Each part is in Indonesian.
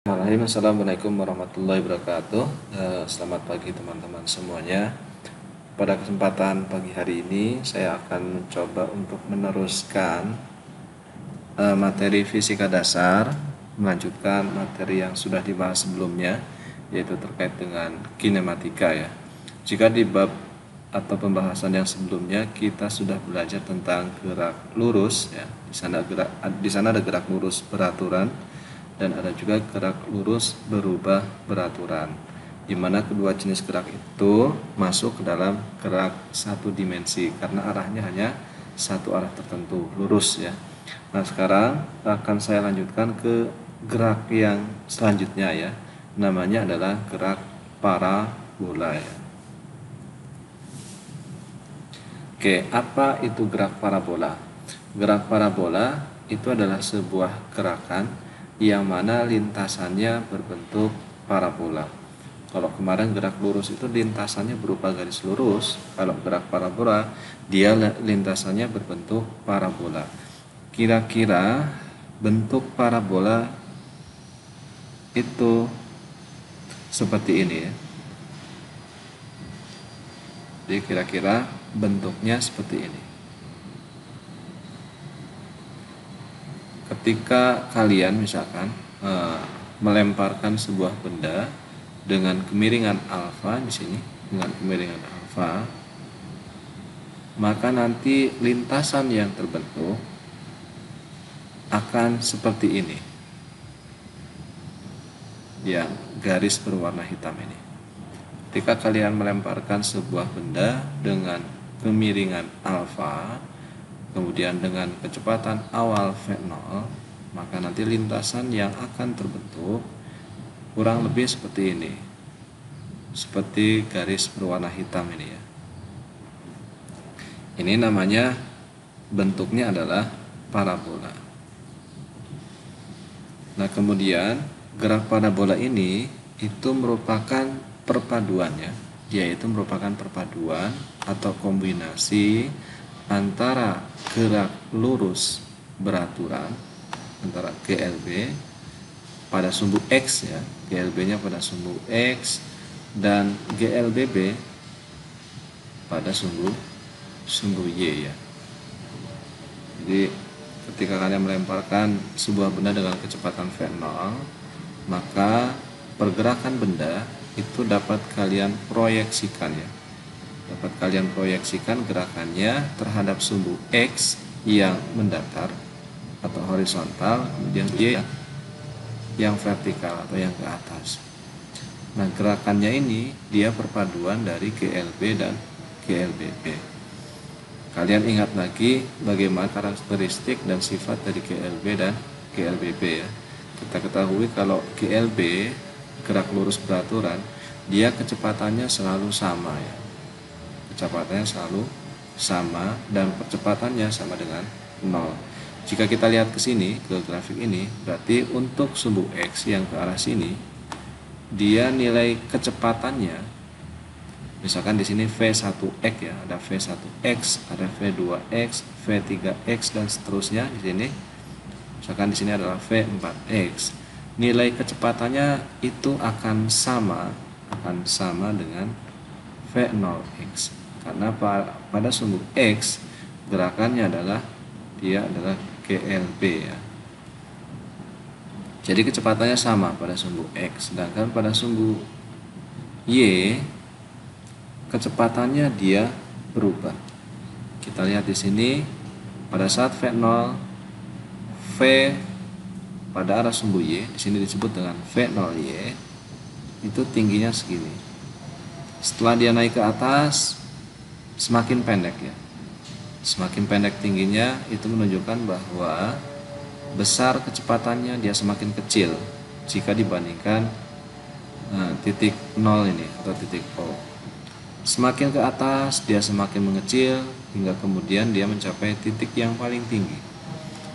Bismillahirrahmanirrahim. Assalamualaikum warahmatullahi wabarakatuh. Selamat pagi teman-teman semuanya. Pada kesempatan pagi hari ini saya akan mencoba untuk meneruskan materi fisika dasar, melanjutkan materi yang sudah dibahas sebelumnya, yaitu terkait dengan kinematika ya. Jika di bab atau pembahasan yang sebelumnya kita sudah belajar tentang gerak lurus ya. Di sana ada gerak lurus beraturan dan ada juga gerak lurus berubah beraturan, di mana kedua jenis gerak itu masuk ke dalam gerak satu dimensi karena arahnya hanya satu arah tertentu, lurus ya. Nah, sekarang akan saya lanjutkan ke gerak yang selanjutnya ya. Namanya adalah gerak parabola ya. Oke, apa itu gerak parabola? Gerak parabola itu adalah sebuah gerakan yang mana lintasannya berbentuk parabola. Kalau kemarin gerak lurus itu lintasannya berupa garis lurus, kalau gerak parabola dia lintasannya berbentuk parabola. Kira-kira bentuk parabola itu seperti ini ya. Jadi kira-kira bentuknya seperti ini. Ketika kalian misalkan melemparkan sebuah benda dengan kemiringan alfa di sini, dengan kemiringan alfa, maka nanti lintasan yang terbentuk akan seperti ini. Ya, garis berwarna hitam ini. Ketika kalian melemparkan sebuah benda dengan kemiringan alfa, kemudian dengan kecepatan awal v0, maka nanti lintasan yang akan terbentuk kurang lebih seperti ini, seperti garis berwarna hitam ini ya. Ini namanya, bentuknya adalah parabola. Nah, kemudian gerak parabola ini itu merupakan perpaduannya, yaitu merupakan perpaduan atau kombinasi antara gerak lurus beraturan antara GLB pada sumbu X ya, GLB-nya pada sumbu X, dan GLBB pada sumbu Y ya. Jadi ketika kalian melemparkan sebuah benda dengan kecepatan v0, maka pergerakan benda itu dapat kalian proyeksikan ya. Dapat kalian proyeksikan gerakannya terhadap sumbu X yang mendatar atau horizontal, kemudian Y yang vertikal atau yang ke atas. Nah, gerakannya ini dia perpaduan dari GLB dan GLBB. Kalian ingat lagi bagaimana karakteristik dan sifat dari GLB dan GLBB ya. Kita ketahui kalau GLB, gerak lurus beraturan, dia kecepatannya selalu sama ya. Kecepatannya selalu sama dan percepatannya sama dengan 0. Jika kita lihat ke sini, ke grafik ini, berarti untuk sumbu X yang ke arah sini, dia nilai kecepatannya, misalkan di sini V1X ya, ada V1X, ada V2X, V3X dan seterusnya di sini. Misalkan di sini adalah V4X. Nilai kecepatannya itu akan sama dengan V0X. Karena pada sumbu X gerakannya adalah GLB ya. Jadi kecepatannya sama pada sumbu X, sedangkan pada sumbu Y kecepatannya dia berubah. Kita lihat di sini pada saat V0, V pada arah sumbu Y di sini disebut dengan V0Y, itu tingginya segini. Setelah dia naik ke atas semakin pendek ya. Semakin pendek tingginya itu menunjukkan bahwa besar kecepatannya dia semakin kecil jika dibandingkan titik 0 ini atau titik O. Semakin ke atas dia semakin mengecil hingga kemudian dia mencapai titik yang paling tinggi.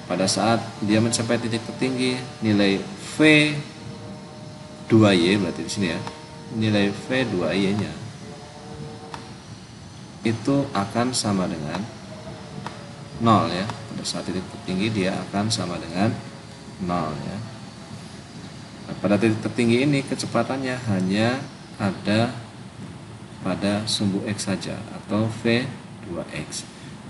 Pada saat dia mencapai titik tertinggi, nilai V2Y berarti di sini ya. Nilai V2Y-nya itu akan sama dengan 0 ya. Pada saat titik tertinggi dia akan sama dengan 0 ya. pada titik tertinggi ini kecepatannya hanya ada pada sumbu X saja atau V2X.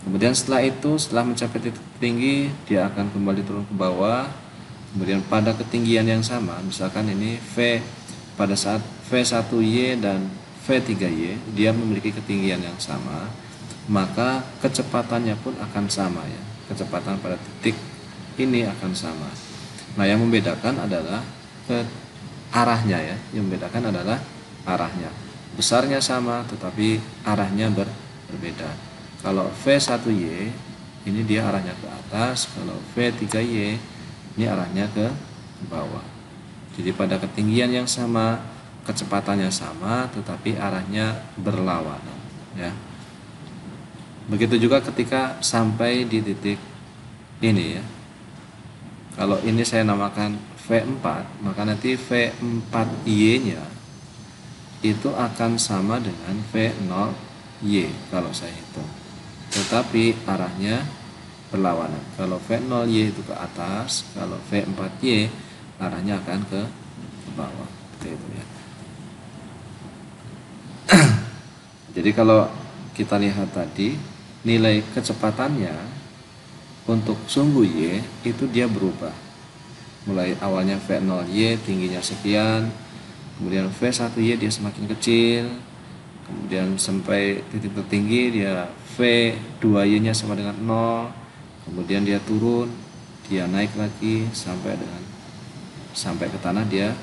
Kemudian setelah itu, setelah mencapai titik tertinggi, dia akan kembali turun ke bawah. Kemudian pada ketinggian yang sama, misalkan ini V pada saat V1Y dan V3Y, dia memiliki ketinggian yang sama, maka kecepatannya pun akan sama ya. Kecepatan pada titik ini akan sama. Nah, yang membedakan adalah arahnya ya. Yang membedakan adalah arahnya. Besarnya sama tetapi arahnya berbeda. Kalau V1Y ini dia arahnya ke atas, kalau V3Y ini arahnya ke bawah. Jadi pada ketinggian yang sama, kecepatannya sama tetapi arahnya berlawanan ya. Begitu juga ketika sampai di titik ini ya. Kalau ini saya namakan V4, maka nanti V4Y-nya itu akan sama dengan V0Y kalau saya hitung. Tetapi arahnya berlawanan. Kalau V0Y itu ke atas, kalau V4Y arahnya akan ke bawah. Seperti itu ya. Jadi kalau kita lihat tadi, nilai kecepatannya untuk sumbu Y itu dia berubah. Mulai awalnya V0Y tingginya sekian, kemudian V1Y dia semakin kecil, kemudian sampai titik tertinggi dia V2Y nya sama dengan 0, kemudian dia turun, dia naik lagi sampai ke tanah, dia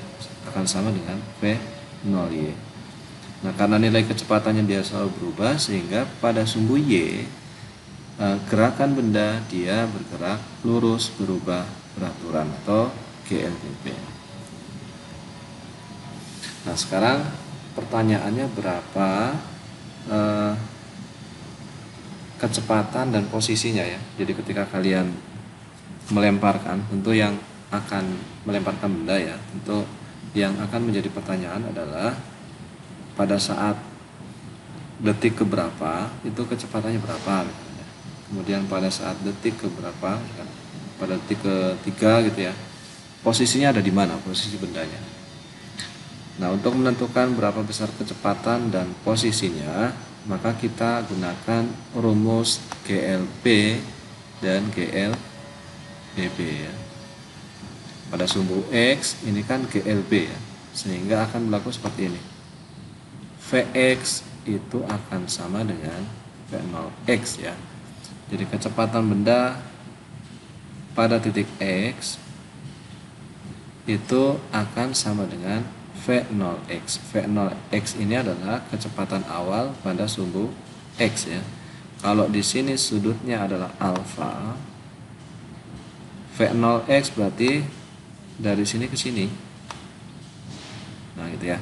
akan sama dengan V0Y. Nah, karena nilai kecepatannya dia selalu berubah, sehingga pada sumbu Y gerakan benda dia bergerak lurus berubah beraturan atau GLBP. Nah, sekarang pertanyaannya berapa kecepatan dan posisinya ya. Jadi ketika kalian melemparkan, tentu yang akan melemparkan benda ya, tentu yang akan menjadi pertanyaan adalah pada saat detik keberapa itu kecepatannya berapa misalnya. Kemudian pada saat detik keberapa, pada detik ketiga gitu ya, posisinya ada di mana, posisi bendanya. Nah, untuk menentukan berapa besar kecepatan dan posisinya, maka kita gunakan rumus GLB dan GLBB ya. Pada sumbu X ini kan GLB ya, sehingga akan berlaku seperti ini. Vx itu akan sama dengan V0x ya. Jadi kecepatan benda pada titik X itu akan sama dengan V0x. V0x ini adalah kecepatan awal pada sumbu X ya. Kalau di sini sudutnya adalah alfa, V0x berarti dari sini ke sini. Nah, gitu ya.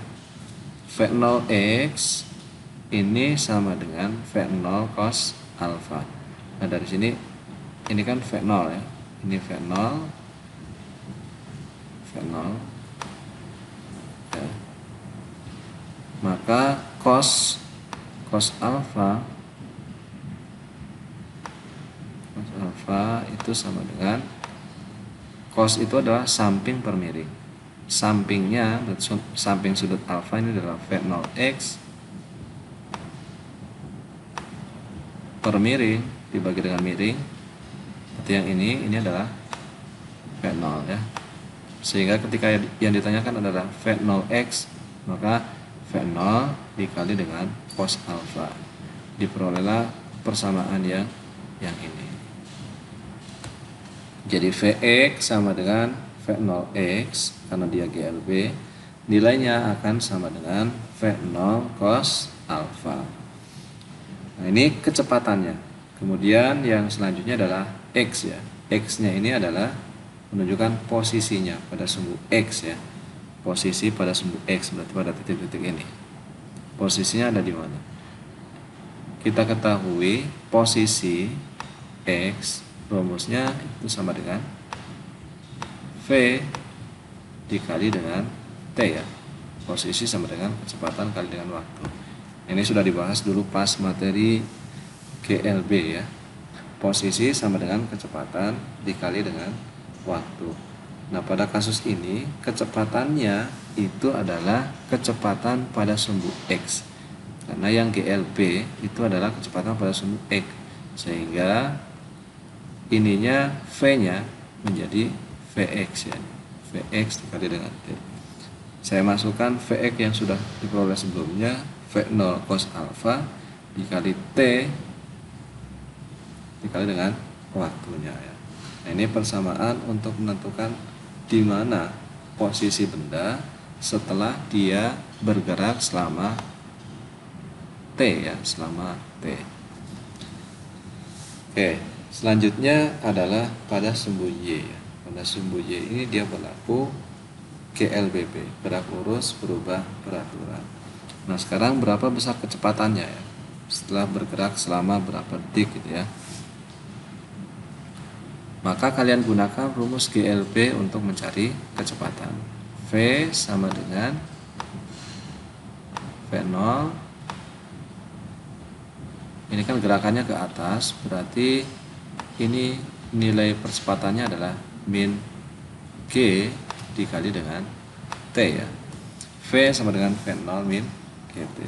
V0x ini sama dengan V0 cos alfa. Nah, dari sini ini kan V0 ya. Ini V0 ya. Maka cos alfa itu sama dengan, cos itu adalah samping per miring. Sampingnya, samping sudut alfa ini adalah V0x per miring dibagi dengan miring. Berarti yang ini adalah V0 ya. Sehingga ketika yang ditanyakan adalah V0x, maka V0 dikali dengan cos alfa. Diperolehlah persamaan yang ini. Jadi Vx sama dengan V0x karena dia GLB, nilainya akan sama dengan V0 cos alfa. Nah, ini kecepatannya. Kemudian yang selanjutnya adalah X ya. X-nya ini adalah menunjukkan posisinya pada sumbu X ya. Posisi pada sumbu X berarti pada titik-titik ini. Posisinya ada di mana? Kita ketahui posisi X, rumusnya itu sama dengan V dikali dengan T ya. Posisi sama dengan kecepatan kali dengan waktu. Ini sudah dibahas dulu pas materi GLB ya. Posisi sama dengan kecepatan dikali dengan waktu. Nah, pada kasus ini kecepatannya itu adalah kecepatan pada sumbu X. Karena yang GLB itu adalah kecepatan pada sumbu X. Sehingga ininya V-nya menjadi Vx ya. Vx dikali dengan T. Saya masukkan Vx yang sudah diperoleh sebelumnya, V0 cos alpha dikali T dikali dengan waktunya ya. Nah, ini persamaan untuk menentukan di mana posisi benda setelah dia bergerak selama T ya, selama T. Oke, selanjutnya adalah pada sumbu Y ya. Pada sumbu Y ini dia berlaku GLBB, gerak lurus berubah peraturan. Nah, sekarang berapa besar kecepatannya ya? Setelah bergerak selama berapa detik gitu ya. Maka kalian gunakan rumus GLB untuk mencari kecepatan. V sama dengan V0. Ini kan gerakannya ke atas, berarti ini nilai percepatannya adalah min G dikali dengan T ya. V sama dengan V0 min GT.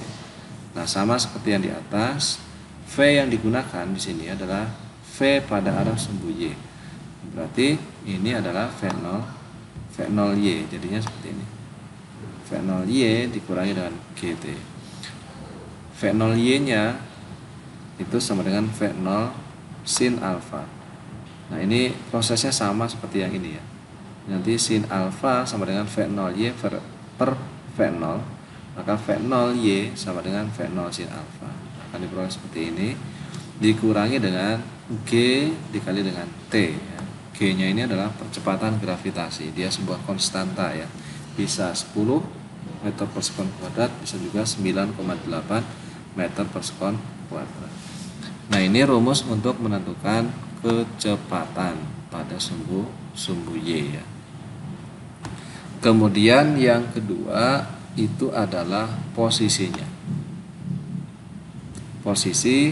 Nah, sama seperti yang di atas, V yang digunakan di sini adalah V pada arah sumbu Y. Berarti ini adalah V0Y, jadinya seperti ini. V0Y dikurangi dengan GT. V0Y nya itu sama dengan V0 sin alpha. Nah, ini prosesnya sama seperti yang ini ya. Nanti sin alpha sama dengan V0Y per V0, maka V0Y sama dengan V0 sin alpha. Akan diperoleh seperti ini, dikurangi dengan G dikali dengan T ya. G-nya ini adalah percepatan gravitasi, dia sebuah konstanta ya, bisa 10 meter per sekon kuadrat, bisa juga 9,8 meter per sekon kuadrat. Nah, ini rumus untuk menentukan kecepatan pada sumbu Y ya. Kemudian yang kedua itu adalah posisinya. Posisi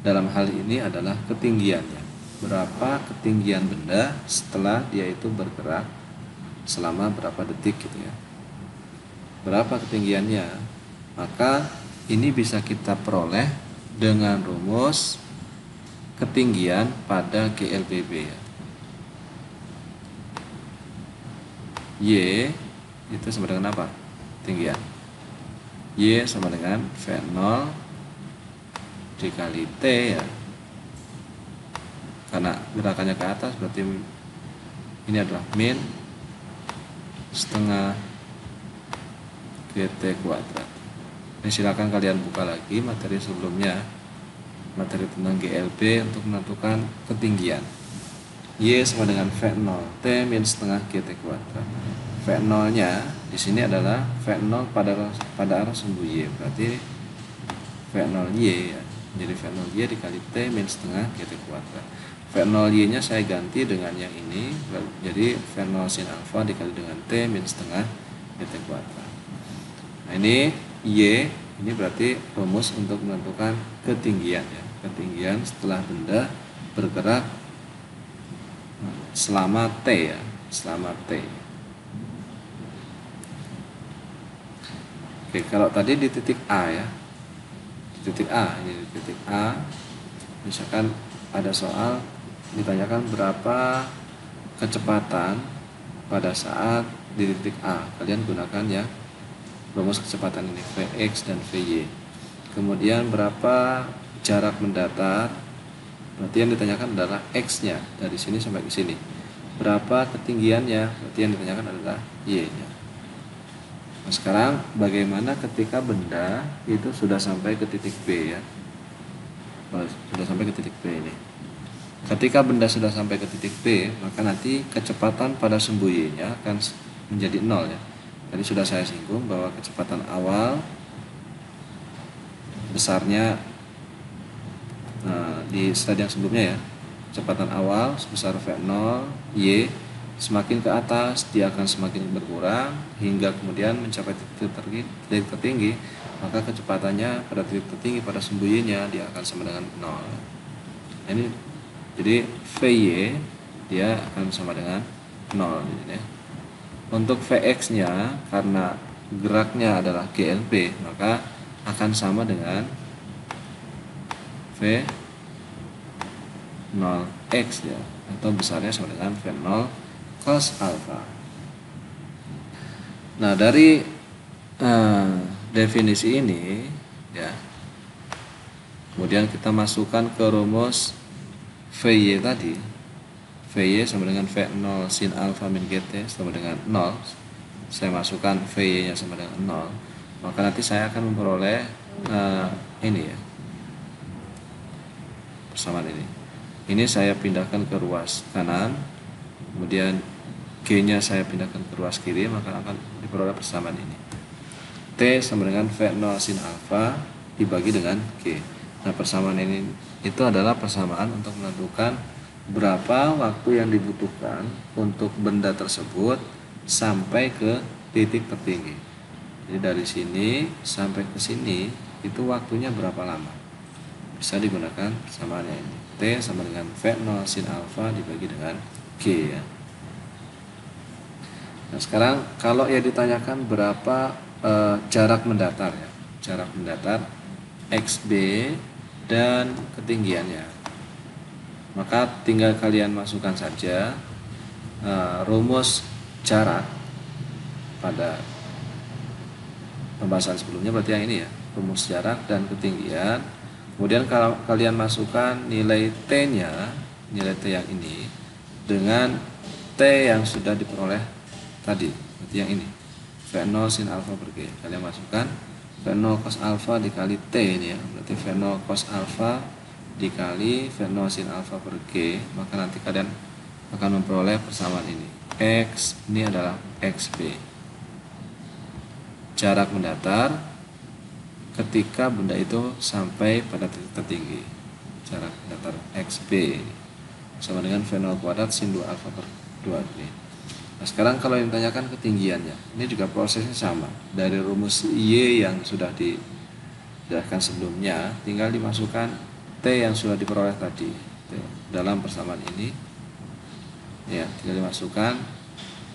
dalam hal ini adalah ketinggiannya. Berapa ketinggian benda setelah dia itu bergerak selama berapa detik gitu ya. Berapa ketinggiannya? Maka ini bisa kita peroleh dengan rumus ketinggian pada GLBB ya. Y itu sama dengan apa? Ketinggian. Y sama dengan V0 dikali T ya. Karena gerakannya ke atas berarti ini adalah min setengah GT kuadrat. Ini silakan kalian buka lagi materi sebelumnya, materi tentang GLB untuk menentukan ketinggian. Y sama dengan V0 T min setengah GT kuadrat. V0 nya di sini adalah V0 pada arah sumbu Y, berarti V0Y ya, jadi V0Y dikali T min setengah GT kuadrat. V0Y nya saya ganti dengan yang ini, jadi V0 sin alpha dikali dengan T min setengah GT kuadrat. Nah, ini Y, ini berarti rumus untuk menentukan ketinggian ya, ketinggian setelah benda bergerak selama T ya, selama T. Oke, kalau tadi di titik A ya, di titik A, ini di titik A, misalkan ada soal ditanyakan berapa kecepatan pada saat di titik A, kalian gunakan ya rumus kecepatan ini Vx dan Vy. Kemudian berapa jarak mendatar, berarti yang ditanyakan adalah x nya dari sini sampai ke sini. Berapa ketinggiannya, berarti yang ditanyakan adalah y nya. Nah, sekarang bagaimana ketika benda itu sudah sampai ke titik B ya, sudah sampai ke titik B ini. Ketika benda sudah sampai ke titik B, maka nanti kecepatan pada sumbu Y nya akan menjadi 0 ya. Tadi sudah saya singgung bahwa kecepatan awal besarnya di slide yang sebelumnya ya, kecepatan awal sebesar V0 Y, semakin ke atas dia akan semakin berkurang hingga kemudian mencapai titik tertinggi, maka kecepatannya pada titik tertinggi pada sumbu Y nya dia akan sama dengan 0. Ini jadi Vy dia akan sama dengan 0 ini ya. Untuk Vx nya karena geraknya adalah GLB, maka akan sama dengan V0x ya, atau besarnya sama dengan V0 cos alfa. Nah, dari definisi ini ya, kemudian kita masukkan ke rumus Vy tadi. Vy sama dengan V0 sin alfa min GT sama dengan 0. Saya masukkan Vy nya sama dengan 0, maka nanti saya akan memperoleh ini ya, persamaan ini. Ini saya pindahkan ke ruas kanan, kemudian G nya saya pindahkan ke ruas kiri, maka akan diperoleh persamaan ini. T sama dengan V0 sin alfa dibagi dengan G. Nah, persamaan ini itu adalah persamaan untuk menentukan berapa waktu yang dibutuhkan untuk benda tersebut sampai ke titik tertinggi. Jadi dari sini sampai ke sini itu waktunya berapa lama. Bisa digunakan persamaannya ini. T sama dengan V0 sin alfa dibagi dengan G ya. Nah, sekarang kalau ya ditanyakan berapa jarak mendatar ya. Jarak mendatar XB dan ketinggiannya. Maka tinggal kalian masukkan saja rumus jarak pada pembahasan sebelumnya, berarti yang ini ya, rumus jarak dan ketinggian. Kemudian kalau kalian masukkan nilai T-nya, nilai T yang ini dengan T yang sudah diperoleh tadi, berarti yang ini V0 sin alfa per G. Kalian masukkan V0 cos alfa dikali T ini ya, berarti V0 cos alfa dikali V0 sin alfa per G, maka nanti kalian akan memperoleh persamaan ini. X ini adalah XB, jarak mendatar ketika benda itu sampai pada titik tertinggi. Jarak mendatar XB sama dengan V0 kuadrat sin 2 alfa per 2G. Nah, sekarang kalau yang ditanyakan ketinggiannya, ini juga prosesnya sama. Dari rumus Y yang sudah dijelaskan sebelumnya, tinggal dimasukkan T yang sudah diperoleh tadi dalam persamaan ini ya, tinggal dimasukkan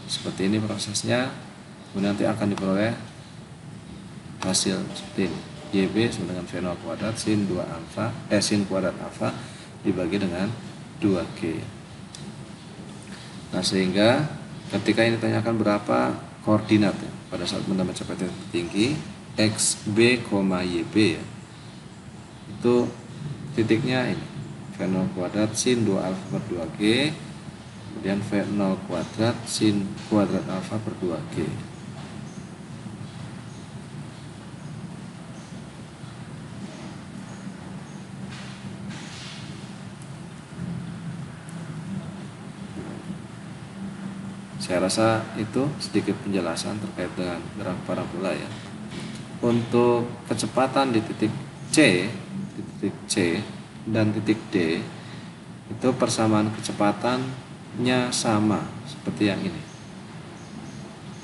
seperti ini prosesnya. Kemudian nanti akan diperoleh hasil seperti ini, YB sama dengan V0 kuadrat sin 2 alfa sin kuadrat alfa dibagi dengan 2G. Nah, sehingga ketika ini ditanyakan berapa koordinat ya, pada saat benda mencapai titik tertinggi XB, YB ya, itu titiknya ini V0 kuadrat sin 2 alfa per 2G, kemudian V0 kuadrat sin kuadrat alfa per 2G. Saya rasa itu sedikit penjelasan terkait dengan graf parabola ya. Untuk kecepatan di titik C dan titik D itu persamaan kecepatannya sama seperti yang ini.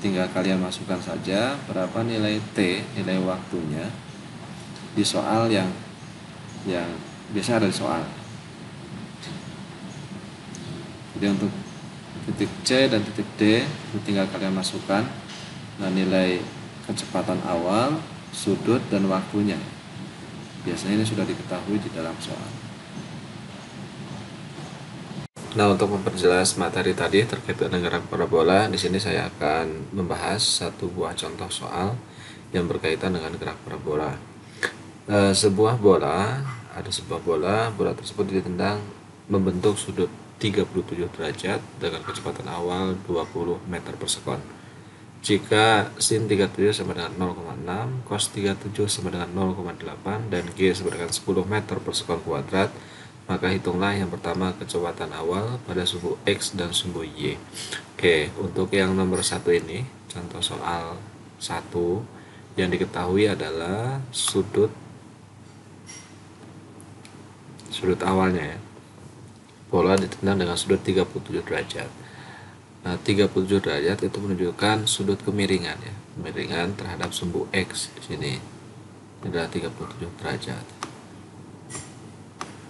Tinggal kalian masukkan saja berapa nilai T, nilai waktunya di soal yang biasanya ada di soal. Jadi untuk titik C dan titik D itu tinggal kalian masukkan nilai kecepatan awal, sudut, dan waktunya. Biasanya ini sudah diketahui di dalam soal. Nah, untuk memperjelas materi tadi terkait dengan graf parabola, di sini saya akan membahas satu buah contoh soal yang berkaitan dengan graf parabola. Ada sebuah bola tersebut ditendang membentuk sudut 37 derajat dengan kecepatan awal 20 meter per sekon. Jika sin 37 sama dengan 0,6, cos 37 sama dengan 0,8, dan G sama dengan 10 meter per sekon kuadrat, maka hitunglah yang pertama kecepatan awal pada sumbu X dan sumbu Y. Oke, untuk yang nomor 1 ini, contoh soal 1, yang diketahui adalah sudut awalnya ya. Bola ditendang dengan sudut 37 derajat. Nah, 37 derajat itu menunjukkan sudut kemiringan ya, kemiringan terhadap sumbu X di sini. Ini adalah 37 derajat.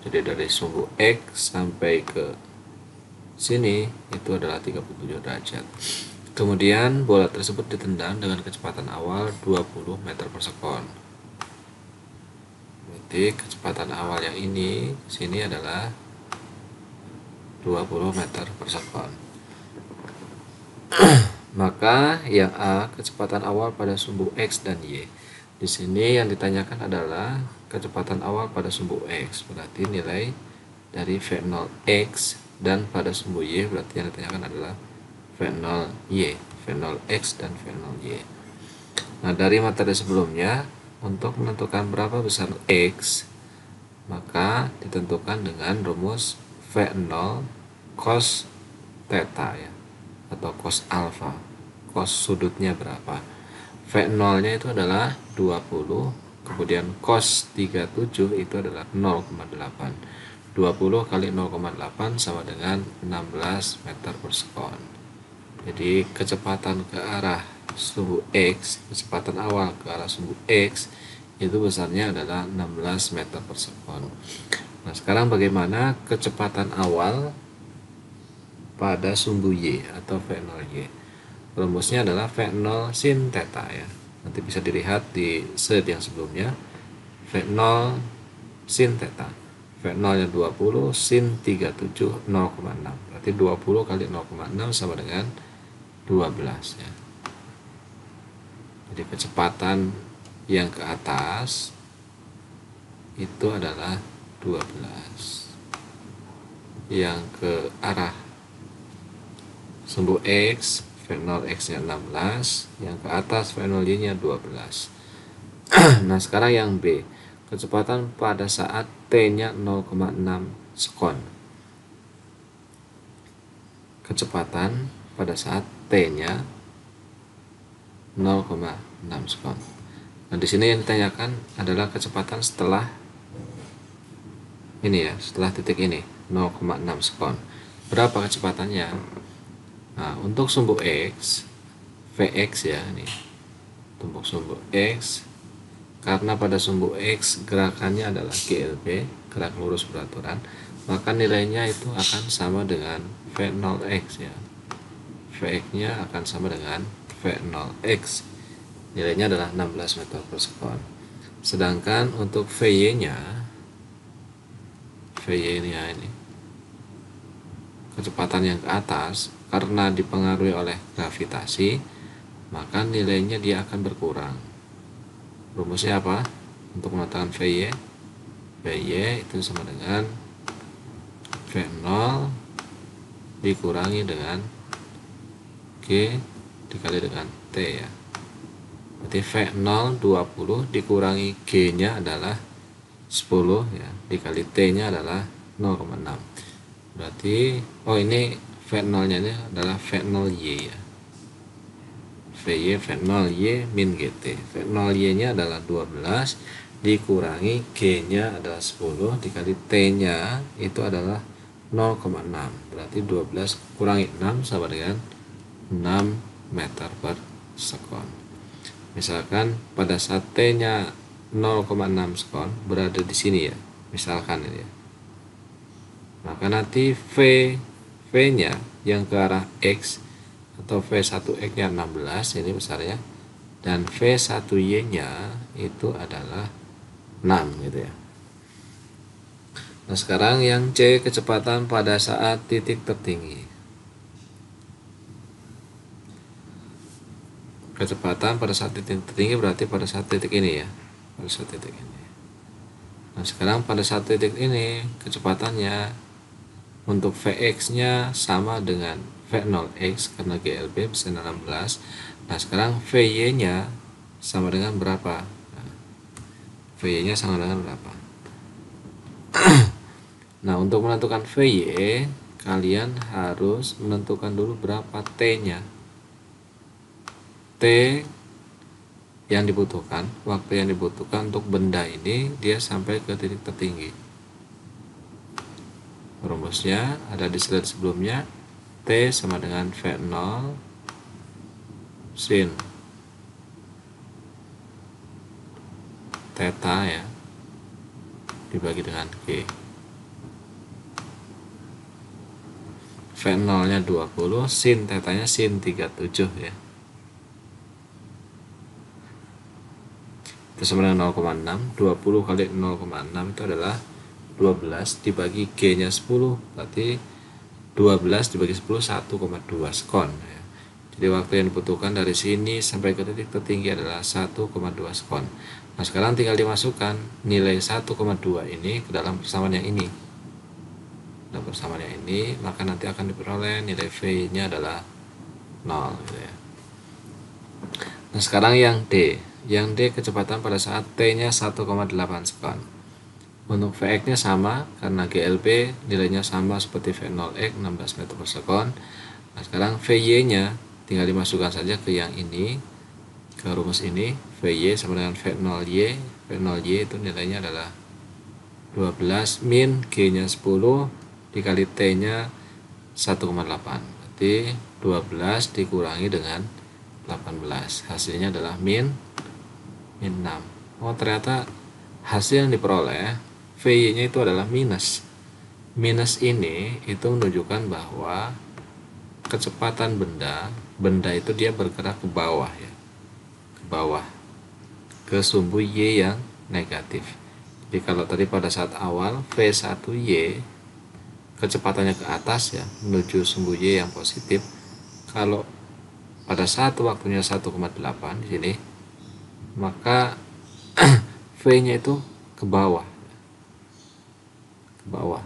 Jadi dari sumbu X sampai ke sini itu adalah 37 derajat. Kemudian bola tersebut ditendang dengan kecepatan awal 20 meter per sekon. Berarti kecepatan awal yang ini sini adalah 20 meter per sekon. Maka yang A, kecepatan awal pada sumbu X dan Y. Di sini yang ditanyakan adalah kecepatan awal pada sumbu X, berarti nilai dari V0X, dan pada sumbu Y berarti yang ditanyakan adalah V0Y, V0X dan V0Y. Nah, dari materi sebelumnya, untuk menentukan berapa besar X, maka ditentukan dengan rumus V0 cos theta ya, atau cos alpha. Cos sudutnya berapa? V0 nya itu adalah 20, kemudian cos 37 itu adalah 0,8. 20 kali 0,8 sama dengan 16 meter per sekon. Jadi kecepatan ke arah sumbu X, kecepatan awal ke arah sumbu X itu besarnya adalah 16 meter per sekon. Nah, sekarang bagaimana kecepatan awal pada sumbu Y atau V0Y? Rumusnya adalah V0 sin theta ya. Nanti bisa dilihat di slide yang sebelumnya. V0 sin theta. V0 nya 20, sin 37 0,6. Berarti 20 kali 0,6 sama dengan 12 ya. Jadi kecepatan yang ke atas itu adalah 12. Yang ke arah sumbu X, V0X nya 16, yang ke atas V0Y nya 12. Nah, sekarang yang B, kecepatan pada saat T nya 0,6 sekon. Kecepatan pada saat T nya 0,6 sekon. Nah, di sini yang ditanyakan adalah kecepatan setelah ini ya, setelah titik ini 0,6 sekon. Berapa kecepatannya? Nah, untuk sumbu X, Vx ya, ini untuk sumbu X, karena pada sumbu X gerakannya adalah GLB, gerak lurus beraturan, maka nilainya itu akan sama dengan V0x ya. Vx nya akan sama dengan V0x, nilainya adalah 16 meter per sekon. Sedangkan untuk Vy nya ini kecepatan yang ke atas, karena dipengaruhi oleh gravitasi, maka nilainya dia akan berkurang. Rumusnya apa? Untuk menentukan Vy itu sama dengan V0 dikurangi dengan G dikali dengan T ya. Berarti V0 20 dikurangi G nya adalah 10 ya, dikali T nya adalah 0,6. Berarti ini V0 nya ini adalah V0Y ya. Vy V0Y min GT. V0Y nya adalah 12 dikurangi G nya adalah 10 dikali T nya itu adalah 0,6. Berarti 12 kurangi 6 sama dengan 6 meter per sekon. Misalkan pada saat T nya 0,6 sekon berada di sini ya, misalkan ini ya, maka nanti V nya yang ke arah X atau V1X nya 16 ini besarnya, dan V1Y nya itu adalah 6 gitu ya. Nah, sekarang yang C, kecepatan pada saat titik tertinggi. Kecepatan pada saat titik tertinggi berarti pada saat titik ini ya, pada saat titik ini. Nah, sekarang pada saat titik ini kecepatannya untuk Vx nya sama dengan V0x karena GLB bisa 16. Nah, sekarang Vy nya sama dengan berapa? Nah, Vy nya sama dengan berapa? Nah, untuk menentukan Vy, kalian harus menentukan dulu berapa T nya. T yang dibutuhkan, waktu yang dibutuhkan untuk benda ini dia sampai ke titik tertinggi. Rumusnya ada di slide sebelumnya. T sama dengan V0 sin theta ya dibagi dengan G. V0 nya 20, sin tetanya sin 37 ya. Itu sama dengan 0,6. 20 kali 0,6 itu adalah 12 dibagi G nya 10, berarti 12 dibagi 10 1,2 sekon ya. Jadi waktu yang dibutuhkan dari sini sampai ke titik tertinggi adalah 1,2 sekon. Nah sekarang tinggal dimasukkan nilai 1,2 ini ke dalam persamaan yang ini. Dalam persamaan yang ini maka nanti akan diperoleh nilai V nya adalah 0 gitu ya. Nah sekarang yang D. Yang D kecepatan pada saat T nya 1,8 sekon. Untuk Vx nya sama karena GLB nilainya sama seperti V0x 16 meter per sekon. Nah sekarang Vy nya tinggal dimasukkan saja ke yang ini, ke rumus ini. Vy sama dengan V0y. V0y itu nilainya adalah 12 min G nya 10 dikali T nya 1,8. Berarti 12 dikurangi dengan 18. Hasilnya adalah min 6. Oh ternyata hasil yang diperoleh Vy nya itu adalah minus. Minus ini itu menunjukkan bahwa kecepatan benda itu dia bergerak ke bawah ya. Ke bawah. Ke sumbu Y yang negatif. Jadi kalau tadi pada saat awal V1Y kecepatannya ke atas ya, menuju sumbu Y yang positif. Kalau pada saat waktunya 1,8 di sini, maka V-nya itu ke bawah. Ke bawah.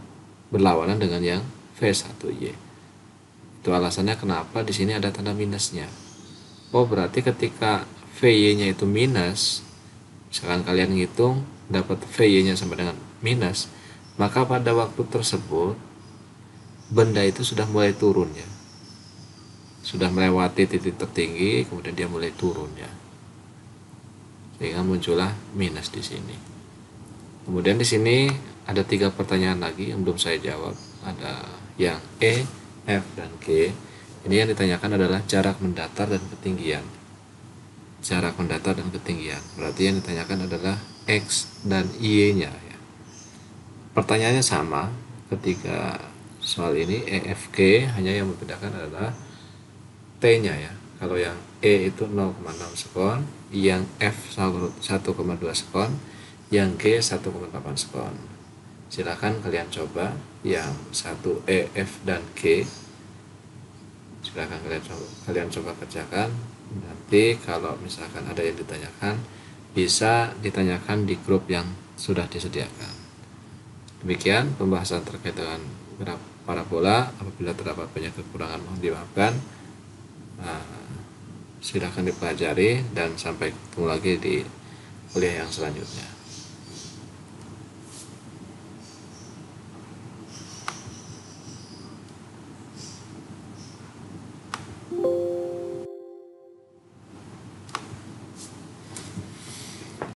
Berlawanan dengan yang V1Y. Itu alasannya kenapa di sini ada tanda minusnya. Oh, berarti ketika Vy-nya itu minus, misalkan kalian ngitung dapat Vy-nya sama dengan minus, maka pada waktu tersebut benda itu sudah mulai turun ya. Sudah melewati titik tertinggi, kemudian dia mulai turun ya. Sehingga muncullah minus di sini. Kemudian di sini ada 3 pertanyaan lagi yang belum saya jawab. Ada yang E, F, dan G. Ini yang ditanyakan adalah jarak mendatar dan ketinggian. Jarak mendatar dan ketinggian. Berarti yang ditanyakan adalah X dan Y-nya ya. Pertanyaannya sama ketika soal ini E, F, G, hanya yang membedakan adalah T-nya ya. Kalau yang E itu 0,6 sekon, yang F 1,2 sekon, yang G 1,8 sekon. Silakan kalian coba yang 1E, F, dan G. Silakan kalian coba kerjakan. Nanti kalau misalkan ada yang ditanyakan, bisa ditanyakan di grup yang sudah disediakan. Demikian pembahasan terkait dengan graf parabola. Apabila terdapat banyak kekurangan mohon dimaafkan. Silakan dipelajari dan sampai ketemu lagi di kuliah yang selanjutnya.